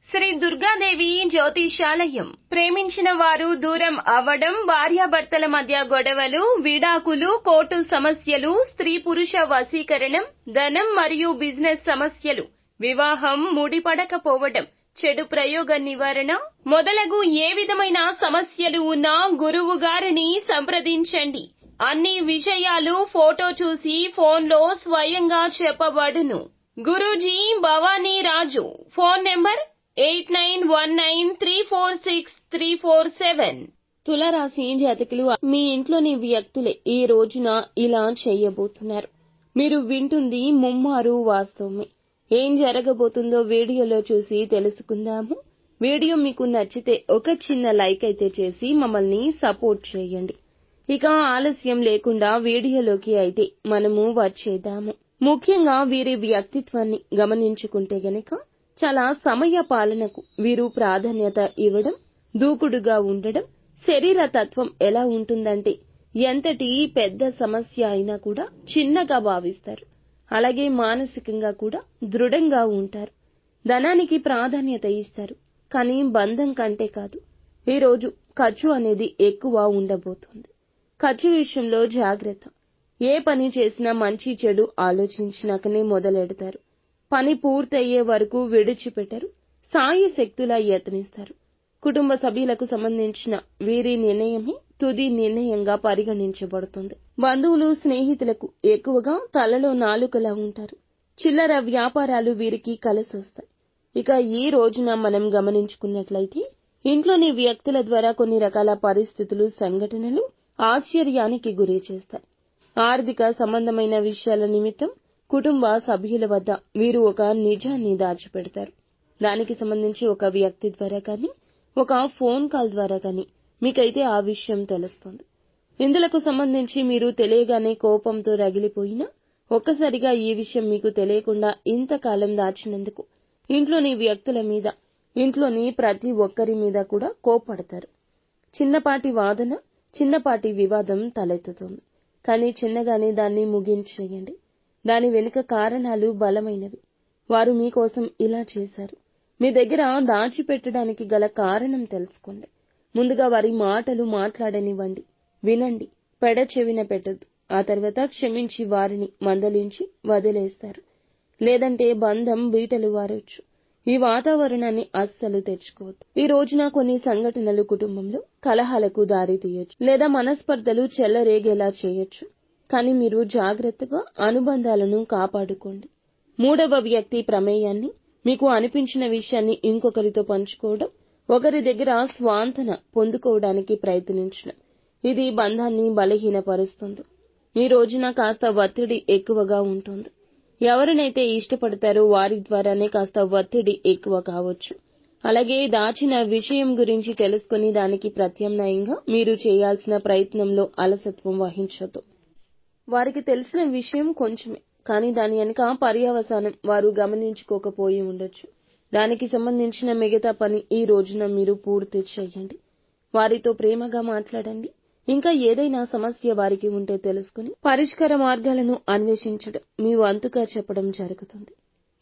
శ్రీ దుర్గాదేవి జ్యోతిషాలయం. ప్రేమించిన వారు దూరం అవ్వడం, భార్యాభర్తల మధ్య గొడవలు, విడాకులు, కోర్టు సమస్యలు, స్త్రీ పురుష వశీకరణం, ధనం మరియు బిజినెస్ సమస్యలు, వివాహం ముడిపడకపోవడం, చెడు ప్రయోగ నివారణ మొదలగు ఏ విధమైన సమస్యలు ఉన్నా గురువు గారిని సంప్రదించండి. అన్ని విషయాలు ఫోటో చూసి ఫోన్లో స్వయంగా చెప్పబడును. గురూజీ భవానీ రాజు. Phone number 8919346347. తులారాశి జాతకులు, మీ ఇంట్లోని వ్యక్తులే ఈ రోజున ఇలా చేయబోతున్నారు. మీరు వింటుంది ముమ్మారు వాస్తవమే. ఏం జరగబోతుందో వీడియోలో చూసి తెలుసుకుందాము. వీడియో మీకు నచ్చితే ఒక చిన్న లైక్ అయితే చేసి మమ్మల్ని సపోర్ట్ చేయండి. ఇక ఆలస్యం లేకుండా వీడియోలోకి అయితే మనము వచ్చేద్దాము. ముఖ్యంగా వీరి వ్యక్తిత్వాన్ని గమనించుకుంటే గనక చాలా సమయ పాలనకు వీరు ప్రాధాన్యత ఇవ్వడం, దూకుడుగా ఉండడం, శరీర తత్వం ఎలా ఉంటుందంటే ఎంతటి పెద్ద సమస్య అయినా కూడా చిన్నగా భావిస్తారు. అలాగే మానసికంగా కూడా దృఢంగా ఉంటారు. ధనానికి ప్రాధాన్యత ఇస్తారు. కానీ బంధం కంటే కాదు. ఈరోజు ఖర్చు అనేది ఎక్కువ ఉండబోతుంది. ఖర్చు విషయంలో జాగ్రత్త. ఏ పని చేసినా మంచి చెడు ఆలోచించినాకనే మొదలెడతారు. పని పూర్తయ్యే వరకు విడిచిపెట్టరు. సాయశక్తులా యత్నిస్తారు. కుటుంబ సభ్యులకు సంబంధించిన వీరి నిర్ణయమే తుది నిర్ణయంగా పరిగణించబడుతుంది. బంధువులు, స్నేహితులకు ఎక్కువగా తలలో నాలుకలా ఉంటారు. చిల్లర వ్యాపారాలు వీరికి కలిసొస్తాయి. ఇక ఈ రోజున మనం గమనించుకున్నట్లయితే ఇంట్లోని వ్యక్తుల ద్వారా కొన్ని రకాల పరిస్థితులు, సంఘటనలు ఆశ్చర్యానికి గురి చేస్తాయి. ఆర్థిక సంబంధమైన విషయాల నిమిత్తం కుటుంబ సభ్యుల వద్ద వీరు ఒక నిజాన్ని దాచిపెడతారు. దానికి సంబంధించి ఒక వ్యక్తి ద్వారా కానీ, ఒక ఫోన్ కాల్ ద్వారా కానీ మీకైతే ఆ విషయం తెలుస్తుంది. ఇందులకు సంబంధించి మీరు తెలియగానే కోపంతో రగిలిపోయినా ఒక్కసారిగా ఈ విషయం మీకు తెలియకుండా ఇంతకాలం దాచినందుకు ఇంట్లోని వ్యక్తుల మీద, ఇంట్లోని ప్రతి ఒక్కరి మీద కూడా కోపడతారు. చిన్నపాటి వాదన, చిన్నపాటి వివాదం తలెత్తుతుంది. కానీ చిన్నగానే దాన్ని ముగించేయండి. దాని వెనుక కారణాలు బలమైనవి. వారు మీకోసం ఇలా చేశారు. మీ దగ్గర దాచిపెట్టడానికి గల కారణం తెలుసుకోండి. ముందుగా వారి మాటలు మాట్లాడనివ్వండి, వినండి, పెడచెవిన పెట్టొద్దు. ఆ తర్వాత క్షమించి వారిని మందలించి వదిలేస్తారు. లేదంటే బంధం బీటలు వారొచ్చు. ఈ వాతావరణాన్ని అస్సలు తెచ్చుకోవద్దు. ఈ రోజున కొన్ని సంఘటనలు కుటుంబంలో కలహాలకు దారి తీయొచ్చు, లేదా మనస్పర్ధలు చెల్లరేగేలా చేయొచ్చు. కానీ మీరు జాగ్రత్తగా అనుబంధాలను కాపాడుకోండి. మూడవ వ్యక్తి ప్రమేయాన్ని, మీకు అనిపించిన విషయాన్ని ఇంకొకరితో పంచుకోవడం, ఒకరి దగ్గర స్వాంతన పొందుకోవడానికి ప్రయత్నించడం, ఇది బంధాన్ని బలహీనపరుస్తుంది. ఈ రోజున కాస్త ఒత్తిడి ఎక్కువగా ఉంటుంది. ఎవరినైతే ఇష్టపడతారో వారి ద్వారానే కాస్త ఒత్తిడి ఎక్కువ కావచ్చు. అలాగే దాచిన విషయం గురించి తెలుసుకుని దానికి ప్రత్యామ్నాయంగా మీరు చేయాల్సిన ప్రయత్నంలో అలసత్వం వహించొద్దు. వారికి తెలిసిన విషయం కొంచెమే, కానీ దాని వెనుక పర్యవసానం వారు గమనించుకోకపోయి ఉండొచ్చు. దానికి సంబంధించిన మిగతా పని ఈ రోజున మీరు పూర్తి చేయండి. వారితో ప్రేమగా మాట్లాడండి. ఇంకా ఏదైనా సమస్య వారికి ఉంటే తెలుసుకుని పరిష్కార మార్గాలను అన్వేషించడం మీ వంతుగా చెప్పడం జరుగుతుంది.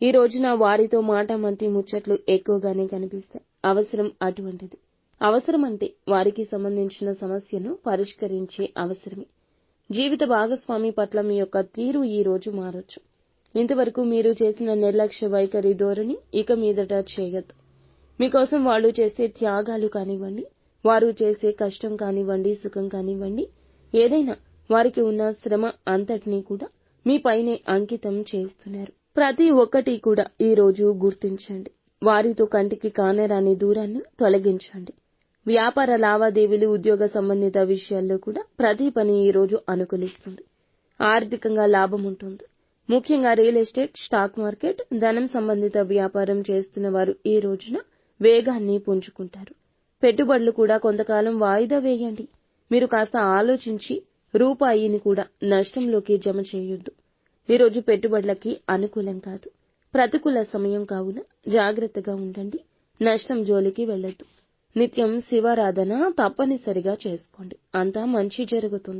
ఈ రోజున వారితో మాటామంతి ముచ్చట్లు ఎక్కువగానే కనిపిస్తాయి. అవసరం అటువంటిది. అవసరం అంటే వారికి సంబంధించిన సమస్యను పరిష్కరించే అవసరమే. జీవిత భాగస్వామి పట్ల మీ యొక్క తీరు ఈ రోజు మారొచ్చు. ఇంతవరకు మీరు చేసిన నిర్లక్ష్య వైఖరి ధోరణి ఇక మీదట చేయొద్దు. మీకోసం వాళ్ళు చేసే త్యాగాలు కానివ్వండి, వారు చేసే కష్టం కానివ్వండి, సుఖం కానివ్వండి, ఏదైనా వారికి ఉన్న శ్రమ అంతటినీ కూడా మీ పైనే అంకితం చేస్తున్నారు. ప్రతి ఒక్కటి కూడా ఈ రోజు గుర్తించండి. వారితో కంటికి కానరాని దూరాన్ని తొలగించండి. వ్యాపార లావాదేవీలు, ఉద్యోగ సంబంధిత విషయాల్లో కూడా ప్రతి పని ఈ రోజు అనుకూలిస్తుంది. ఆర్థికంగా లాభం ఉంటుంది. ముఖ్యంగా రియల్ ఎస్టేట్, స్టాక్ మార్కెట్, ధనం సంబంధిత వ్యాపారం చేస్తున్న వారు ఈ రోజున వేగాన్ని పుంజుకుంటారు. పెట్టుబడులు కూడా కొంతకాలం వాయిదా వేయండి. మీరు కాస్త ఆలోచించి రూపాయిని కూడా నష్టంలోకి జమ చేయొద్దు. ఈరోజు పెట్టుబడులకి అనుకూలం కాదు, ప్రతికూల సమయం కావున జాగ్రత్తగా ఉండండి. నష్టం జోలికి వెళ్ళొద్దు. నిత్యం శివారాధన తప్పనిసరిగా చేసుకోండి. అంతా మంచి జరుగుతుంది.